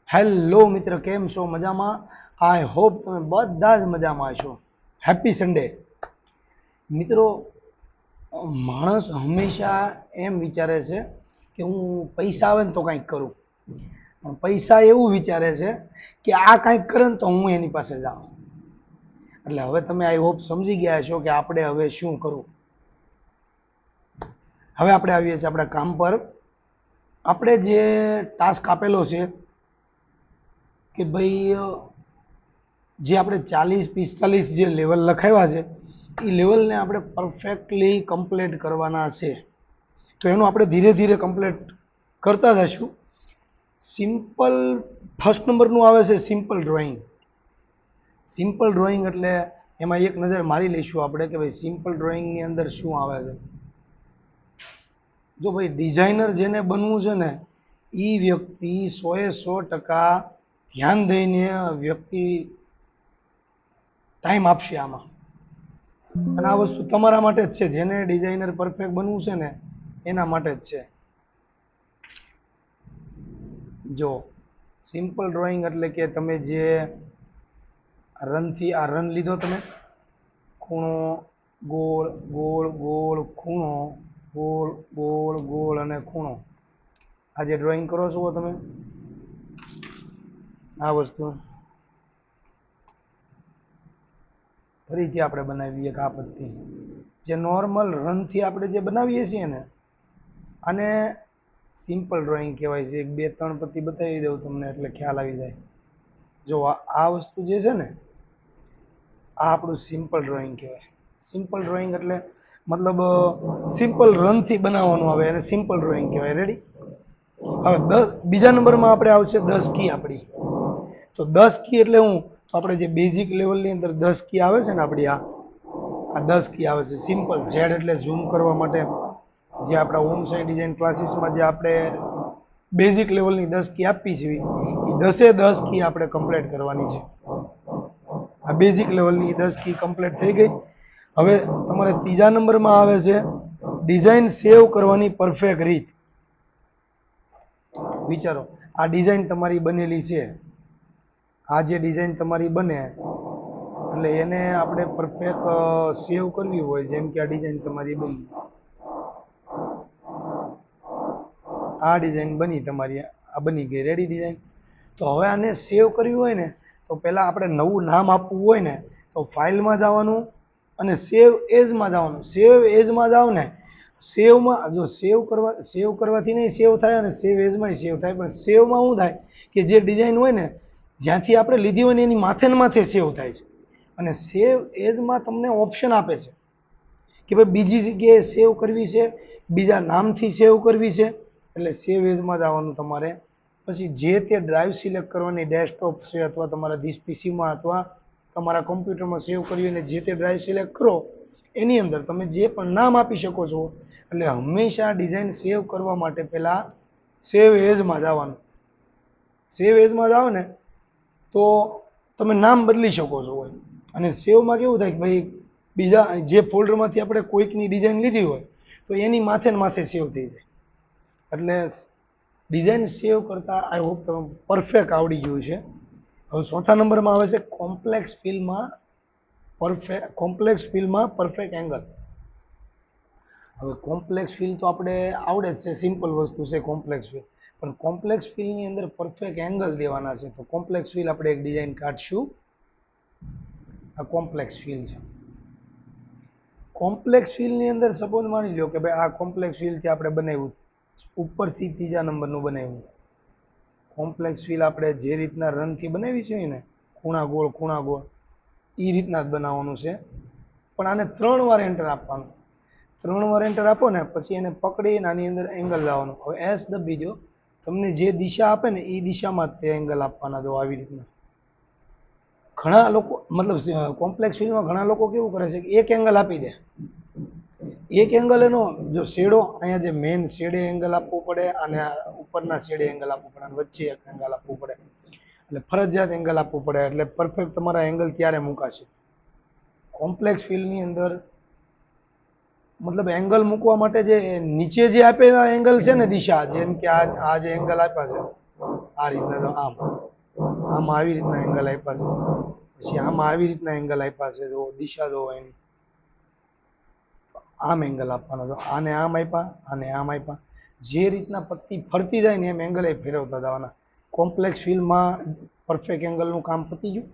Hello મિત્ર, કેમ છો? મજામાં? આઈ હોપ તમે બધા જ મજામાં હશો. Happy Sunday. મિત્રો, માણસ હંમેશા એમ વિચારે છે કે હું પૈસા આવે ને તો કંઈક કરું. પણ પૈસા એવું વિચારે છે કે આ કંઈક કરે ને તો હું એની પાસે જાઉં. એટલે હવે તમે આઈ હોપ સમજી ગયા છો કે આપણે હવે શું કરવું. હવે આપણે આવીએ છીએ આપણા કામ પર. આપણે જે ટાસ્ક આપેલો છે કે ભાઈ જે આપણે 40-45 જે લેવલ લખાવ્યા છે એ લેવલને આપણે પરફેક્ટલી કમ્પ્લીટ કરવાના છે. તો એનું આપણે ધીરે ધીરે કમ્પ્લીટ કરતા જઈશું. સિમ્પલ ફર્સ્ટ નંબરનું આવે છે સિમ્પલ ડ્રોઈંગ. સિમ્પલ ડ્રોઈંગ એટલે એમાં એક નજર મારી લઈશું આપણે કે ભાઈ સિમ્પલ ડ્રોઈંગની અંદર શું આવે છે. જો ભાઈ ડિઝાઇનર જેને બનવું છે ને એ વ્યક્તિ 100% ધ્યાન દઈને વ્યક્તિ ટાઈમ આપશે આમાં. અને આ વસ્તુ તમારા માટે જ છે. જેને ડિઝાઇનર પરફેક્ટ બનવું છે ને એના માટે જ છે. જો સિમ્પલ ડ્રોઈંગ એટલે કે તમે જે રનથી આ રન લીધો, તમે ખૂણો ગોળ ગોળ ગોળ ખૂણો ગોળ ગોળ ગોળ અને ખૂણો, આ જે ડ્રોઈંગ કરો છો તમે આ વસ્તુ ફરીથી આપણે બનાવીએ એક આ પદ્ધતિ જે નોર્મલ રનથી આપણે જે બનાવીએ છીએ ને આને સિમ્પલ ડ્રોઈંગ કહેવાય છે. 2-3 પદ્ધતિ બતાવી દઉં તમને એટલે ખ્યાલ આવી જાય. જો આ વસ્તુ જે છે ને આ આપણું સિમ્પલ ડ્રોઈંગ કહેવાય. સિમ્પલ ડ્રોઈંગ એટલે મતલબ સિમ્પલ રનથી બનાવવાનું આવે એને સિમ્પલ ડ્રોઈંગ કહેવાય. રેડી? હવે બીજા નંબરમાં આપણે આવશે 10 કી આપણી. તો 10 કી એટલે હું તો આપણે જે બેઝિક લેવલની અંદર 10 કી આવે છે ને આપણી આ 10 કી આવે છે. સિમ્પલ ઝેડ એટલે ઝૂમ કરવા માટે જે આપણા હોમ સાઇડ ડિઝાઇન ક્લાસીસમાં જે આપણે બેઝિક લેવલની 10 કી આપી છે એ 10 કી આપણે કમ્પ્લીટ કરવાની છે. આ બેઝિક લેવલની 10 કી કમ્પ્લીટ થઈ ગઈ. હવે તમારે ત્રીજા નંબરમાં આવે છે ડિઝાઇન સેવ કરવાની પરફેક્ટ રીત. વિચારો, આ ડિઝાઇન તમારી બનેલી છે. આ જે ડિઝાઇન તમારી બને એટલે એને આપણે પરફેક્ટ સેવ કરવી હોય. જેમ કે આ ડિઝાઇન તમારી બની, આ ડિઝાઇન બની તમારી, આ બની ગઈ રેડી ડિઝાઇન. તો હવે આને સેવ કરવી હોય ને તો પહેલાં આપણે નવું નામ આપવું હોય ને તો ફાઇલમાં જવાનું અને સેવ એઝમાં જવાનું. સેવ એઝમાં જાવ ને, સેવમાં જો સેવ કરવાથી નહીં સેવ થાય અને સેવ એઝમાંય સેવ થાય. પણ સેવમાં શું થાય કે જે ડિઝાઇન હોય ને જ્યાંથી આપણે લીધી હોય ને એની માથે ને માથે સેવ થાય છે. અને સેવ એઝમાં તમને ઓપ્શન આપે છે કે ભાઈ બીજી જગ્યાએ સેવ કરવી છે, બીજા નામથી સેવ કરવી છે. એટલે સેવ એઝમાં જવાનું તમારે. પછી જે તે ડ્રાઈવ સિલેક્ટ કરવાની, ડેસ્કટોપ છે અથવા તમારા ધીસ પીસીમાં અથવા તમારા કોમ્પ્યુટરમાં સેવ કરવી અને જે તે ડ્રાઈવ સિલેક્ટ કરો એની અંદર તમે જે પણ નામ આપી શકો છો. એટલે હંમેશા ડિઝાઇન સેવ કરવા માટે પહેલાં સેવ એઝમાં જવાનું. સેવ એઝમાં જાઓ ને તો તમે નામ બદલી શકો છો. અને સેવમાં કેવું થાય કે ભાઈ બીજા જે ફોલ્ડરમાંથી આપણે કોઈકની ડિઝાઇન લીધી હોય તો એની માથે ને માથે સેવ થઈ જાય. એટલે ડિઝાઇન સેવ કરતાં આઈ હોપ તમે પરફેક્ટ આવડી ગયું છે. હવે ચોથા નંબરમાં આવે છે કોમ્પ્લેક્સ ફિલમાં પરફેક્ટ એંગલ. હવે કોમ્પ્લેક્સ ફિલ તો આપણે આવડે જ છે, સિમ્પલ વસ્તુ છે કોમ્પ્લેક્સ ફિલ. પણ કોમ્પ્લેક્સ ફિલની અંદર પરફેક્ટ એંગલ દેવાના છે. તો કોમ્પ્લેક્સ ફિલ આપણે એક ડિઝાઇન કાઢશું. આ કોમ્પ્લેક્સ ફિલ છે. કોમ્પ્લેક્સ ફિલની અંદર સપોઝ માની લો કે ભાઈ આ કોમ્પ્લેક્સ ફિલથી આપણે બનાવ્યું, ઉપરથી ત્રીજા નંબરનું બનાવ્યું. કોમ્પ્લેક્સ ફિલ આપણે જે રીતના રનથી બનાવી છે ને ખૂણા ગોળ એ રીતના જ બનાવવાનું છે. પણ આને 3 વાર એન્ટર આપવાનું. 3 વાર એન્ટર આપો ને પછી એને પકડીને આની અંદર એંગલ લાવવાનું. હવે એસ દબી દો, તમને જે દિશા આપે ને એ દિશામાં જ તે એંગલ આપવાના. દો આવી રીતના. ઘણા લોકો મતલબ કોમ્પ્લેક્સ ફિલ્ડમાં ઘણા લોકો કેવું કરે છે કે એક એંગલ આપી દે. એક એંગલ એનો જો શેડો અહીંયા જે મેઇન શેડે એંગલ આપવું પડે અને ઉપરના શેડે એંગલ આપવું પડે અને વચ્ચે એક એંગલ આપવું પડે. એટલે ફરજિયાત એંગલ આપવું પડે. એટલે પરફેક્ટ તમારા એંગલ ત્યારે મુકાશે. કોમ્પ્લેક્સ ફિલ્ડની અંદર મતલબ એંગલ મૂકવા માટે જે નીચે જે આપેલા એંગલ છે ને દિશા, જેમ કે આ જે એંગલ આપ્યા છે આ રીતના જો આમાં આવી રીતના એંગલ આપ્યા છે, પછી આમાં આવી રીતના એંગલ આપ્યા છે, જો દિશા જો એની આમ એંગલ આપવાનો જો, આને આમ આપ્યા, આને આમ આપ્યા, જે રીતના પટ્ટી ફરતી જાય ને એમ એંગલ ફેરવતા જવાના. કોમ્પ્લેક્સ ફિલ્ડમાં પરફેક્ટ એંગલનું કામ પતી ગયું.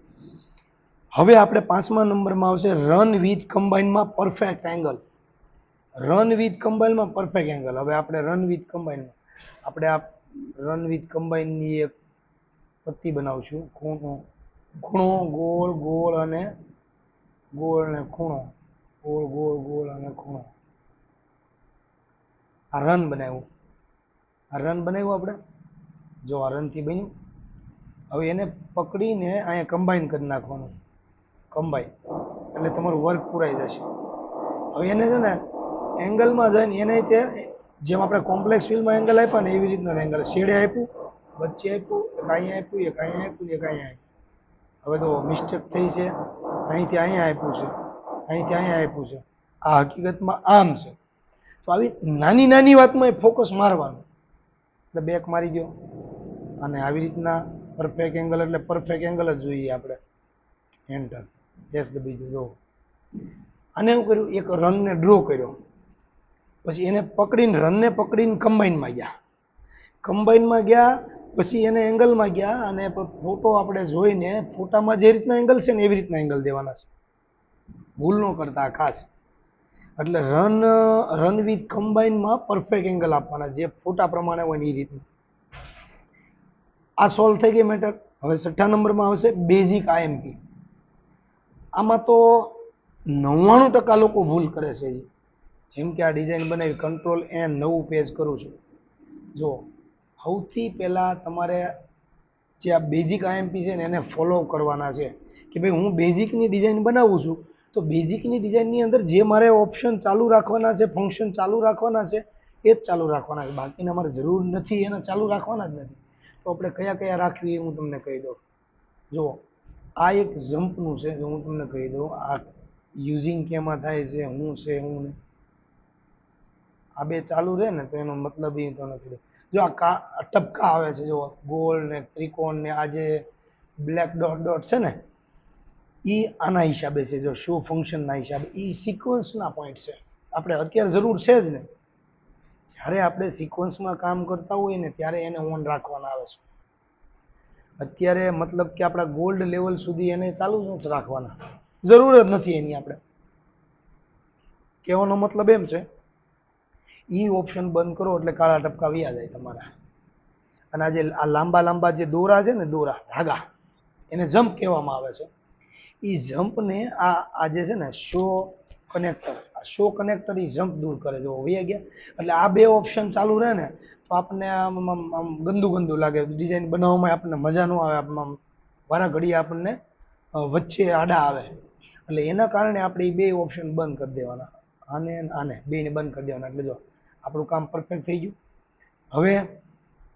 હવે આપણે 5મા નંબરમાં આવશે રન વિથ કમ્બાઇનમાં પરફેક્ટ એંગલ. રન વિથ કમ્બાઇનમાં પરફેક્ટ એંગલ. હવે આપણે રન વિથ કમ્બાઇનમાં આપણે આ રન વિથ કમ્બાઇનની એક પટ્ટી બનાવશું. ખૂણો ગોળ ગોળ અને ખૂણો, ગોળ ગોળ ગોળ અને ખૂણો. આ રન બનાવ્યું, આપણે જો આ રનથી બન્યું. હવે એને પકડીને અહીંયા કમ્બાઈન કરી નાખવાનું, કમ્બાઈન એટલે તમારું વર્ક પૂરાઈ જશે. હવે એને છે ને એંગલમાં જઈને એને તે જેમ આપણે કોમ્પ્લેક્સ ફિલ્ડમાં એંગલ આપ્યા ને એવી રીતના એંગલ શેડે આપ્યું, વચ્ચે આપ્યું, એક અહીંયા આપ્યું, એક અહીંયા આપ્યું, એક અહીંયા આપ્યું. હવે તો મિસ્ટેક થઈ છે, અહીંથી અહીંયા આપ્યું છે, અહીંથી અહીંયા આપ્યું છે, આ હકીકતમાં આમ છે. તો આવી નાની નાની વાતમાં ફોકસ મારવાનું. એટલે બેક મારી દો અને આવી રીતના પરફેક્ટ એંગલ એટલે પરફેક્ટ એંગલ જ જોઈએ આપણે. એન્ટર એસ દબી દો. આને એવું કર્યું, એક રનને ડ્રો કર્યો, પછી એને પકડીને રનને પકડીને કમ્બાઈનમાં ગયા. કમ્બાઈનમાં ગયા પછી એને એંગલમાં ગયા અને ફોટો આપણે જોઈને ફોટામાં જે રીતના એંગલ છે ને એવી રીતના એંગલ દેવાના છે. ભૂલ ન કરતા ખાસ. એટલે રન વિથ કમ્બાઈનમાં પરફેક્ટ એંગલ આપવાના જે ફોટા પ્રમાણે હોય એ રીતનું. આ સોલ્વ થઈ ગઈ મેટર. હવે 6ઠ્ઠા નંબરમાં આવશે બેઝિક આઈએમપી. આમાં તો 99% લોકો ભૂલ કરે છે. જેમ કે આ ડિઝાઇન બનાવી, કંટ્રોલ એન નવું પેજ કરું છું. જો સૌથી પહેલાં તમારે જે આ બેઝિક આઈએમપી છે ને એને ફોલો કરવાના છે કે ભાઈ હું બેઝિકની ડિઝાઇન બનાવું છું તો બેઝિકની ડિઝાઇનની અંદર જે મારે ઓપ્શન ચાલુ રાખવાના છે, ફંક્શન ચાલુ રાખવાના છે એ જ ચાલુ રાખવાના છે. બાકીના મારે જરૂર નથી એને ચાલુ રાખવાના જ નથી. તો આપણે કયા કયા રાખવી એ હું તમને કહી દઉં. જુઓ આ એક જમ્પનું છે, જો હું તમને કહી દઉં આ યુઝિંગ કેમાં થાય છે, હું છે હું નહીં. આ બે ચાલુ રહે ને તો એનો મતલબ એ તો નથી. જો આ ટપકા આવે છે, જો ગોળ ને ત્રિકોણ ને આ જે બ્લેક ડોટ ડોટ છે ને એ આના હિસાબે છે. જો શો ફંક્શનના હિસાબે એ સિક્વન્સના પોઈન્ટ છે. આપણે અત્યારે જરૂર છે જ ને. જ્યારે આપણે સિક્વન્સમાં કામ કરતા હોય ને ત્યારે એને ઓન રાખવાના આવે છે. અત્યારે મતલબ કે આપણા ગોલ્ડ લેવલ સુધી એને ચાલુ જ રાખવાના, જરૂર જ નથી એની. આપણે કહેવાનો મતલબ એમ છે ઈ ઓપ્શન બંધ કરો એટલે કાળા ટપકા વ્યા જાય તમારા. અને આ લાંબા લાંબા જે દોરા છે ને, દોરા ધાગા, એને જમ્પ કહેવામાં આવે છે. એ જમ્પને આ જે છે ને શો કનેક્ટર, આ શો કનેક્ટર એ જમ્પ દૂર કરે. જો વયા ગયા એટલે આ બે ઓપ્શન ચાલુ રહે ને તો આપણને આમ ગંદુ ગંદુ લાગે, ડિઝાઇન બનાવવામાં આપણને મજા ન આવે, આમ વારા ઘડીએ આપણને વચ્ચે આડા આવે. એટલે એના કારણે આપણે એ બે ઓપ્શન બંધ કરી દેવાના, આને આને બેને બંધ કરી દેવાના. એટલે જો આપણું કામ પરફેક્ટ થઈ ગયું. હવે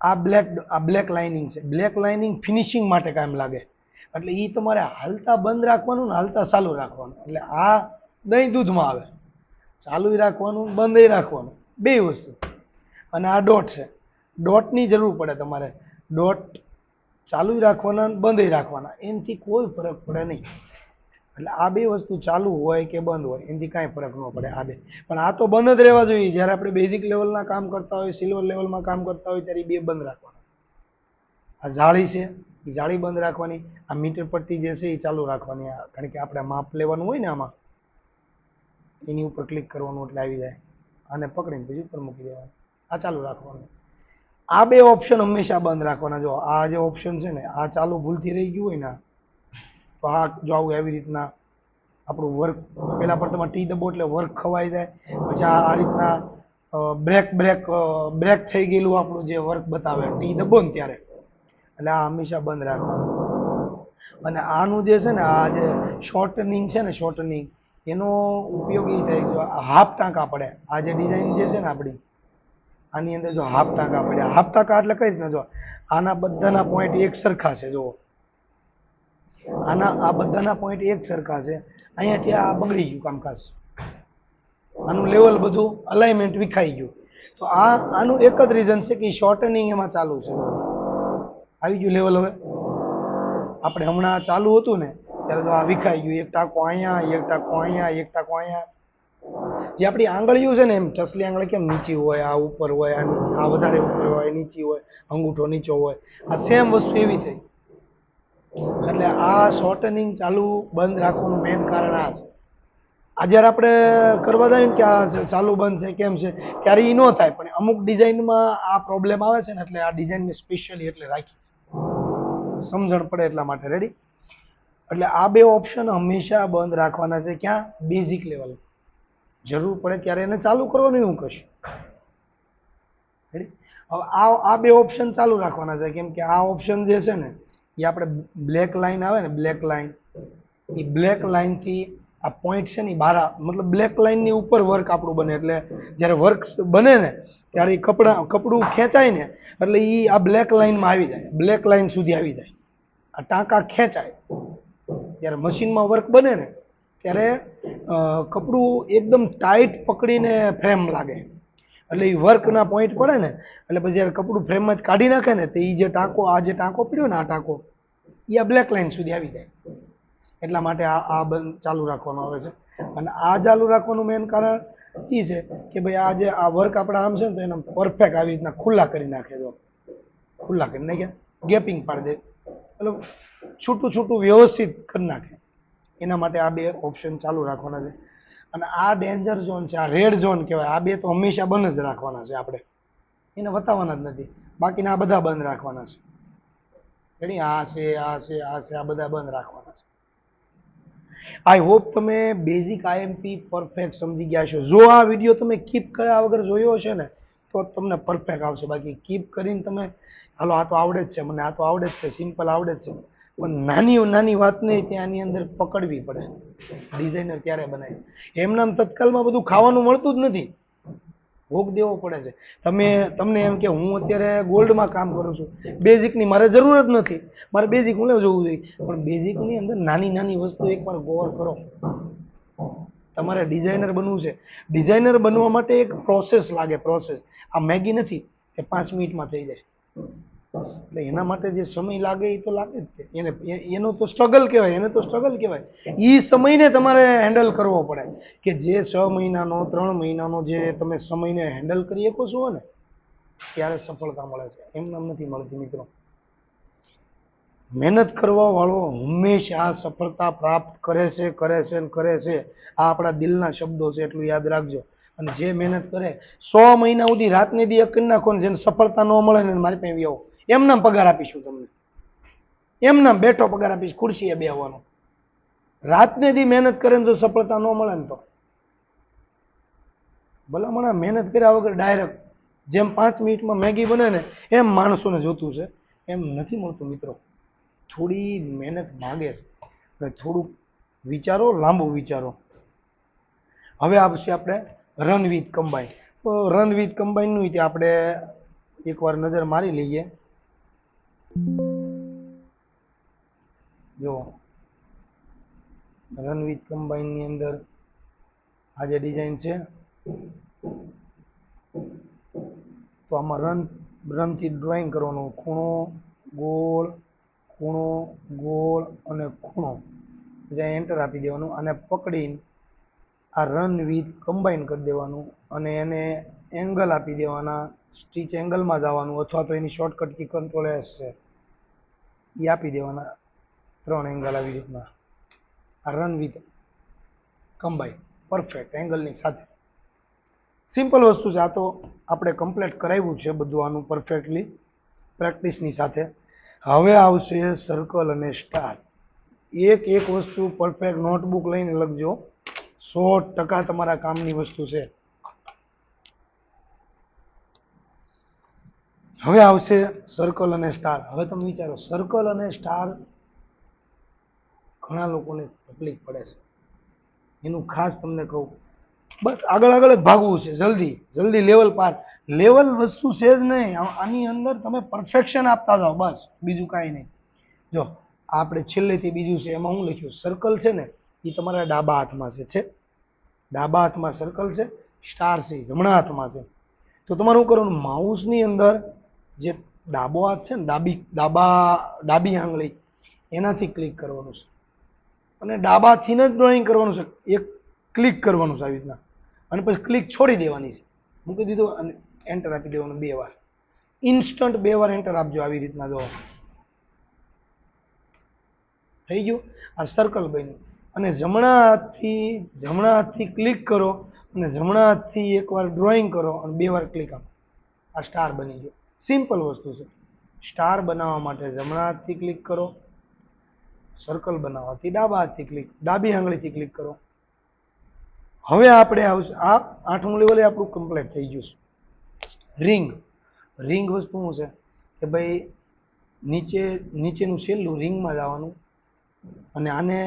આ બ્લેક લાઇનિંગ છે. બ્લેક લાઇનિંગ ફિનિશિંગ માટે કામ લાગે. એટલે એ તમારે હાલતા બંધ રાખવાનું ને હાલતા ચાલુ રાખવાનું. એટલે આ દહીં દૂધમાં આવે, ચાલુ રાખવાનું બંધ રાખવાનું બે વસ્તુ. અને આ ડોટ છે, ડોટની જરૂર પડે તમારે. ડોટ ચાલુ રાખવાના બંધ રાખવાના, એનાથી કોઈ ફરક પડે નહીં. એટલે આ બે વસ્તુ ચાલુ હોય કે બંધ હોય એનાથી કાંઈ ફરક ન પડે આ બે. પણ આ તો બંધ જ રહેવા જોઈએ. જ્યારે આપણે બેઝિક લેવલના કામ કરતા હોય, સિલ્વર લેવલમાં કામ કરતા હોય ત્યારે બે બંધ રાખવાના. આ જાળી છે એ જાળી બંધ રાખવાની. આ મીટર પટ્ટી જે છે એ ચાલુ રાખવાની. કારણ કે આપણે માપ લેવાનું હોય ને આમાં, એની ઉપર ક્લિક કરવાનું એટલે આવી જાય. આને પકડીને પછી ઉપર મૂકી દેવાનું, આ ચાલુ રાખવાનું. આ બે ઓપ્શન હંમેશા બંધ રાખવાના. જો આ જે ઓપ્શન છે ને આ ચાલુ ભૂલથી રહી ગયું હોય ને તો આ જો આવું આવી રીતના આપણું વર્ક પહેલા પર તમે ટી દબો એટલે વર્ક ખવાઈ જાય. પછી આ રીતના બ્રેક થઈ ગયેલું આપણું જે વર્ક બતાવે ટી દબો ને ત્યારે, એટલે આ હંમેશા બંધ રાખવાનું. અને આનું જે છે ને આ જે શોર્ટનિંગ છે ને, શોર્ટનિંગ એનો ઉપયોગ એ થાય જો હાફ ટાંકા પડે. આ જે ડિઝાઇન જે છે ને આપણી આની અંદર જો હાફ ટાંકા પડ્યા, હાફ ટાંકા એટલે કઈ રીતના જો આના બધાના પોઈન્ટ એક સરખા છે. જો આ બધાના પોઈન્ટ એક સરખા છે. અહીંયાથી આ બગડી ગયું કામકાજ, આનું લેવલ બધું અલાઇનમેન્ટ વિખાઈ ગયું. તો આનું એક જ રીઝન છે કે શોર્ટનિંગ એમાં ચાલુ છે. આવી ગયું લેવલ. હવે આપણે હમણાં ચાલુ હતું ને ત્યારે તો આ વિખાઈ ગયું, એક ટાંકો અહીંયા, એક ટાંકો અહીંયા, એક ટાંકો અહીંયા. જે આપણી આંગળીઓ છે ને, એમ ટસલી આંગળી કેમ નીચી હોય, આ ઉપર હોય, આ વધારે ઉપર હોય, નીચી હોય, અંગૂઠો નીચો હોય, આ સેમ વસ્તુ એવી થઈ. એટલે આ શોર્ટનિંગ ચાલુ બંધ રાખવાનું મેઇન કારણ આ છે. આ જ્યારે આપણે કરવા જાય ને કે આ ચાલુ બંધ છે કેમ છે, ત્યારે એ ન થાય. પણ અમુક ડિઝાઇનમાં આ પ્રોબ્લેમ આવે છે ને, એટલે આ ડિઝાઇન મેં સ્પેશિયલી એટલે રાખી છે, સમજણ પડે એટલા માટે. રેડી? એટલે આ બે ઓપ્શન હંમેશા બંધ રાખવાના છે. ક્યાં? Basic level. જરૂર પડે ત્યારે એને ચાલુ કરવાનું, એવું કશું. રેડી? હવે આ બે ઓપ્શન ચાલુ રાખવાના છે. કેમ કે આ ઓપ્શન જે છે ને, એ આપણે બ્લેક લાઈન આવે ને, બ્લેક લાઈન, એ બ્લેક લાઈનથી આ પોઈન્ટ છે ને એ બહાર, મતલબ બ્લેક લાઈનની ઉપર વર્ક આપણું બને. એટલે જ્યારે વર્ક બને ને ત્યારે એ કપડું ખેંચાય ને, એટલે એ આ બ્લેક લાઈનમાં આવી જાય, બ્લેક લાઈન સુધી આવી જાય. આ ટાંકા ખેંચાય જ્યારે મશીનમાં વર્ક બને ને, ત્યારે કપડું એકદમ ટાઈટ પકડીને ફ્રેમ લાગે. એટલે એ વર્કના પોઈન્ટ પડે ને, એટલે પછી જ્યારે કપડું ફ્રેમમાં જ કાઢી નાખે ને, તો એ જે ટાંકો, આ જે ટાંકો પડ્યો ને, આ ટાંકો, એ આ બ્લેક લાઈન સુધી આવી જાય. એટલા માટે આ બંધ ચાલુ રાખવાનું આવે છે. અને આ ચાલુ રાખવાનું મેઇન કારણ એ છે કે ભાઈ આ જે આ વર્ક આપણા આમ છે ને, તો એને પરફેક્ટ આવી રીતના ખુલ્લા કરી નાખે. જો ખુલ્લા કરી નાખ્યા, ગેપિંગ પાડી દે, એટલે છૂટું છૂટું વ્યવસ્થિત કરી નાખે. એના માટે આ બે ઓપ્શન ચાલુ રાખવાના છે. અને આ ડેન્જર ઝોન છે, આ રેડ ઝોન કહેવાય. આ બે તો હંમેશા બંધ જ રાખવાના છે, આપણે એને બતાવવાના જ નથી. બાકીના આ બધા બંધ રાખવાના છે. રેડી? આ છે, આ છે, આ છે, આ બધા બંધ રાખવાના છે. આઈ હોપ તમે બેઝિક આઈએમપી પરફેક્ટ સમજી ગયા છો. જો આ વિડીયો તમે કીપ કર્યા વગર જોયો છે ને, તો તમને પરફેક્ટ આવશે. બાકી કીપ કરીને તમે હાલો આ તો આવડે જ છે, મને આ તો આવડે જ છે, સિમ્પલ આવડે જ છે, પણ નાની નાની વાતને ત્યાંની અંદર પકડવી પડે. ડિઝાઇનર ક્યારે બનાવે છે? એમનામ તત્કાલમાં બધું ખાવાનું મળતું જ નથી, ભોગ દેવો પડે છે. તમને એમ કે હું અત્યારે ગોલ્ડમાં કામ કરું છું, બેઝિકની મારે જરૂર જ નથી, મારે બેઝિક હું જોવું જોઈએ. પણ બેઝિકની અંદર નાની નાની વસ્તુ એકવાર ગૌર કરો. તમારે ડિઝાઇનર બનવું છે, ડિઝાઇનર બનવા માટે એક પ્રોસેસ લાગે, પ્રોસેસ. આ મેગી નથી કે 5 મિનિટમાં થઈ જાય. એટલે એના માટે જે સમય લાગે એ તો લાગે જ છે. એનો તો સ્ટ્રગલ કહેવાય, એને તો સ્ટ્રગલ કહેવાય. એ સમયને તમારે હેન્ડલ કરવો પડે. કે જે 6 મહિનાનો 3 મહિનાનો જે તમે સમયને હેન્ડલ કરી શકો છો ને, ત્યારે સફળતા મળે છે. એમને નથી મળતી મિત્રો. મહેનત કરવા વાળો હંમેશા સફળતા પ્રાપ્ત કરે છે, કરે છે ને કરે છે. આ આપણા દિલના શબ્દો છે, એટલું યાદ રાખજો. અને જે મહેનત કરે 100 મહિના સુધી રાતને દી એક કરી નાખો ને, જેને સફળતા ન મળે ને, મારી પાસે આવો, એમનામ પગાર આપીશું તમને, એમનામ બેઠો પગાર આપીશ, ખુરશીએ બેહવાનો. રાતને દી મહેનત કરે ને જો સફળતા ન મળે ને, તો ભલામણા મહેનત કર્યા વગર ડાયરેક્ટ જેમ 5 મિનિટમાં મેગી બને ને, એમ માણસોને જોતું છે, એમ નથી મળતું મિત્રો. થોડી મહેનત માગે છે, થોડુંક વિચારો, લાંબુ વિચારો. હવે આવશે આપણે રન વિથ કમ્બાઈન. તો રન વિથ કમ્બાઈનનું આપણે એકવાર નજર મારી લઈએ. જો રન વિથ કમ્બાઈનની અંદર આ જે ડિઝાઇન છે, તો આમાં રનથી ડ્રોઈંગ કરવાનું. ખૂણો, ગોળ, ખૂણો, ગોળ અને ખૂણો, જ્યાં એન્ટર આપી દેવાનું. અને પકડીને આ રન વિથ કમ્બાઈન કરી દેવાનું. અને એને એંગલ આપી દેવાના, સ્ટીચ એંગલમાં જવાનું, અથવા તો એની શોર્ટકટ કી કંટ્રોલ એસ છે, એ આપી દેવાના. 3 એંગલ આવી રીતના. આ રન વિથ કમ્બાઈન પરફેક્ટ એંગલની સાથે. સિમ્પલ વસ્તુ છે. આ તો આપણે કમ્પ્લીટ કરાવ્યું છે બધું આનું પરફેક્ટલી પ્રેક્ટિસની સાથે. હવે આવશે સર્કલ અને સ્ટાર. એક એક વસ્તુ પરફેક્ટ નોટબુક લઈને લખજો, 100% તમારા કામની વસ્તુ છે. હવે આવશે સર્કલ અને સ્ટાર. હવે તમે વિચારો, સર્કલ અને સ્ટાર ઘણા લોકોને તકલીફ પડે છે. એનું ખાસ તમને કહું, બસ આગળ આગળ જ ભાગવું છે, જલ્દી જલ્દી લેવલ પાર. લેવલ વસ્તુ છે જ નહીં, આની અંદર તમે પરફેક્શન આપતા જાઓ, બસ બીજું કાંઈ નહીં. જો આપણે છેલ્લેથી બીજું છે, એમાં હું લખ્યું, સર્કલ છે ને એ તમારા ડાબા હાથમાં છે. ડાબા હાથમાં સર્કલ છે, સ્ટાર છે જમણા હાથમાં છે. તો તમારે શું કરવાનું, માઉસની અંદર જે ડાબો હાથ છે ને, ડાબી આંગળી એનાથી ક્લિક કરવાનું છે અને ડાબાથી જ ડ્રોઈંગ કરવાનું છે. એક ક્લિક કરવાનું છે આવી રીતના અને પછી ક્લિક છોડી દેવાની છે. મૂકી દીધું અને એન્ટર આપી દેવાનું 2 વાર. ઇન્સ્ટન્ટ 2 વાર એન્ટર આપજો આવી રીતના. જો થઈ ગયું. આ સર્કલ બન્યું અને જમણા હાથથી ક્લિક કરો અને જમણા હાથથી એકવાર ડ્રોઈંગ કરો અને 2 વાર ક્લિક આપો. આ સ્ટાર બની ગયો. સિમ્પલ વસ્તુ છે. સ્ટાર બનાવવા માટે જમણા હાથથી ક્લિક કરો, સર્કલ બનાવવાથી ડાબી આંગળીથી ક્લિક કરો. હવે આપણે આવશે આ 8મું લેવલ આપણું કમ્પ્લીટ થઈ ગયું છે. રિંગ વસ્તુ શું છે કે ભાઈ નીચેનું છેલ્લું રિંગમાં જવાનું અને આને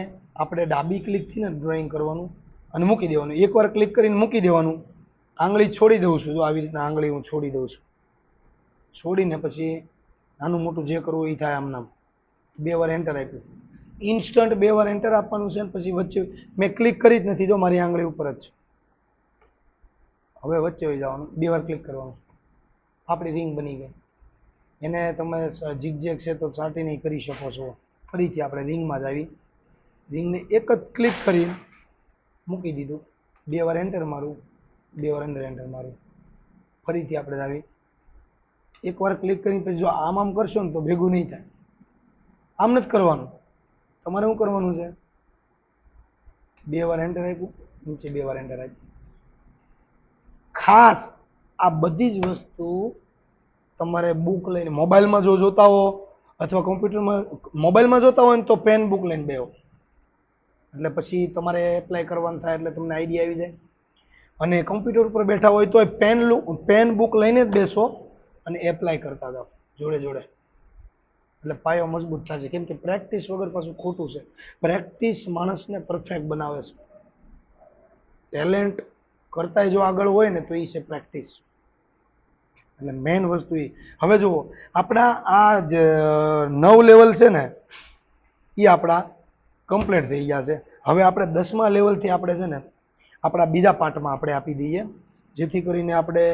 આપણે ડાબી ક્લિકથી ને ડ્રોઈંગ કરવાનું અને મૂકી દેવાનું. એકવાર ક્લિક કરીને મૂકી દેવાનું. આંગળી છોડી દઉં છું. જો આવી રીતના આંગળી હું છોડી દઉં છું. છોડીને પછી નાનું મોટું જે કરવું એ થાય. આમ નામ 2 વાર એન્ટર આપ્યું. ઇન્સ્ટન્ટ 2 વાર એન્ટર આપવાનું છે. પછી વચ્ચે મેં ક્લિક કરી જ નથી. જો મારી આંગળી ઉપર જ છે. હવે વચ્ચે વહી જવાનું, 2 વાર ક્લિક કરવાનું. આપણી રિંગ બની ગઈ. એને તમે ઝીગઝેગ છે તો સાટીને કરી શકો છો. ફરીથી આપણે રિંગમાં જ આવી. રિંગને એક જ ક્લિક કરી મૂકી દીધું. 2 વાર એન્ટર મારું, 2 વાર એન્ટર મારું. ફરીથી આપણે આવી. એકવાર ક્લિક કરીને પછી જો આમ કરશો ને તો ભેગું નહીં થાય. આમ નથી કરવાનું. તમારે શું કરવાનું છે? 2 વાર એન્ટર આપ્યું, નીચે 2 વાર એન્ટર આપ્યું. ખાસ આ બધી જ વસ્તુ તમારે બુક લઈને મોબાઈલમાં જો જોતા હો અથવા કોમ્પ્યુટરમાં મોબાઈલમાં જોતા હોય ને તો પેન બુક લઈને બેહો. એટલે પછી તમારે એપ્લાય કરવાનું થાય એટલે તમને આઈડિયા આવી જાય. અને કોમ્પ્યુટર ઉપર બેઠા હોય તો પેન બુક લઈને જ બેસો અને એપ્લાય કરતા જાઓ જોડે. એટલે પાયો મજબૂત થશે. કેમ કે પ્રેક્ટિસ વગર પાછું ખોટું છે. પ્રેક્ટિસ માણસને પરફેક્ટ બનાવે છે. ટેલેન્ટ કરતા જો આગળ હોય ને તો એ છે પ્રેક્ટિસ. એટલે મેઇન વસ્તુ એ. હવે જુઓ આપણા આ જ 9 લેવલ છે ને એ આપણા કમ્પ્લીટ થઈ ગયા છે. હવે આપણે 10મા લેવલથી આપણે છે ને આપણા બીજા પાર્ટમાં આપણે આપી દઈએ, જેથી કરીને આપણે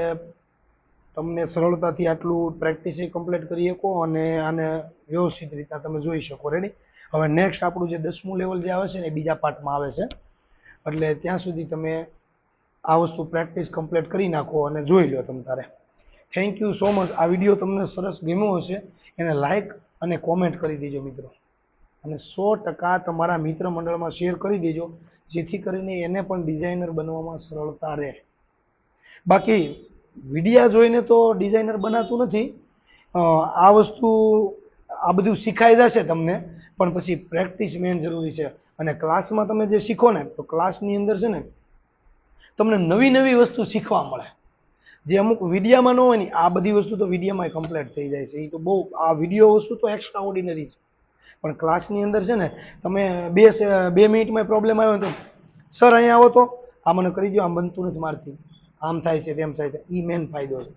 તમને સરળતાથી આટલું પ્રેક્ટિસ કમ્પ્લીટ કરી શકો અને આને વ્યવસ્થિત રીતના તમે જોઈ શકો. રેડી? હવે નેક્સ્ટ આપણું જે 10મું લેવલ જે આવે છે ને એ બીજા પાર્ટમાં આવે છે. એટલે ત્યાં સુધી તમે આ વસ્તુ પ્રેક્ટિસ કમ્પ્લીટ કરી નાખો અને જોઈ લો તમ તારે. Thank you so much. આ વિડીયો તમને સરસ ગમ્યો હશે એને લાઈક અને કોમેન્ટ કરી દેજો મિત્રો. અને 100% તમારા મિત્ર મંડળમાં શેર કરી દેજો, જેથી કરીને એને પણ ડિઝાઇનર બનવામાં સરળતા રહે. બાકી વિડીયા જોઈને તો ડિઝાઇનર બનાતું નથી. આ વસ્તુ આ બધું શીખાઈ જશે તમને, પણ પછી પ્રેક્ટિસ મેન જરૂરી છે. અને ક્લાસમાં તમે જે શીખો ને તો ક્લાસની અંદર છે ને તમને નવી વસ્તુ શીખવા મળે, જે અમુક વિડીયામાં ન હોય ને. આ બધી વસ્તુ તો વિડીયામાં કમ્પ્લીટ થઈ જાય છે. એ તો બહુ આ વિડીયો વસ્તુ તો એક્સ્ટ્રા ઓર્ડિનરી છે. પણ ક્લાસની અંદર છે ને તમે 2 મિનિટમાં પ્રોબ્લેમ આવ્યો તો સર અહીંયા આવો તો આ મને કરી દો, આમ બનતું નથી મારથી, આમ થાય છે તેમ થાય છે. એ મેન ફાયદો છે.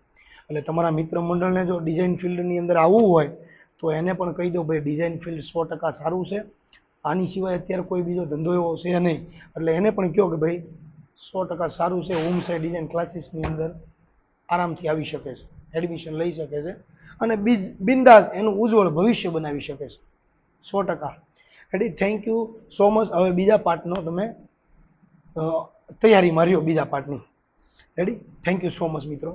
એટલે તમારા મિત્ર મંડળને જો ડિઝાઇન ફિલ્ડની અંદર આવવું હોય તો એને પણ કહી દો ભાઈ ડિઝાઇન ફિલ્ડ 100% સારું છે. આની સિવાય અત્યારે કોઈ બીજો ધંધો એવો છે નહીં. એટલે એને પણ કહો કે ભાઈ 100% સારું છે. હોમ સાઇડ ડિઝાઇન ક્લાસીસની અંદર આરામથી આવી શકે છે, એડમિશન લઈ શકે છે અને બિંદાસ એનું ઉજ્જવળ ભવિષ્ય બનાવી શકે છે 100%. Ready? Thank you so much. હવે બીજા પાર્ટનો તમે તૈયારી માર્યો બીજા પાર્ટની. Ready? Thank you so much મિત્રો.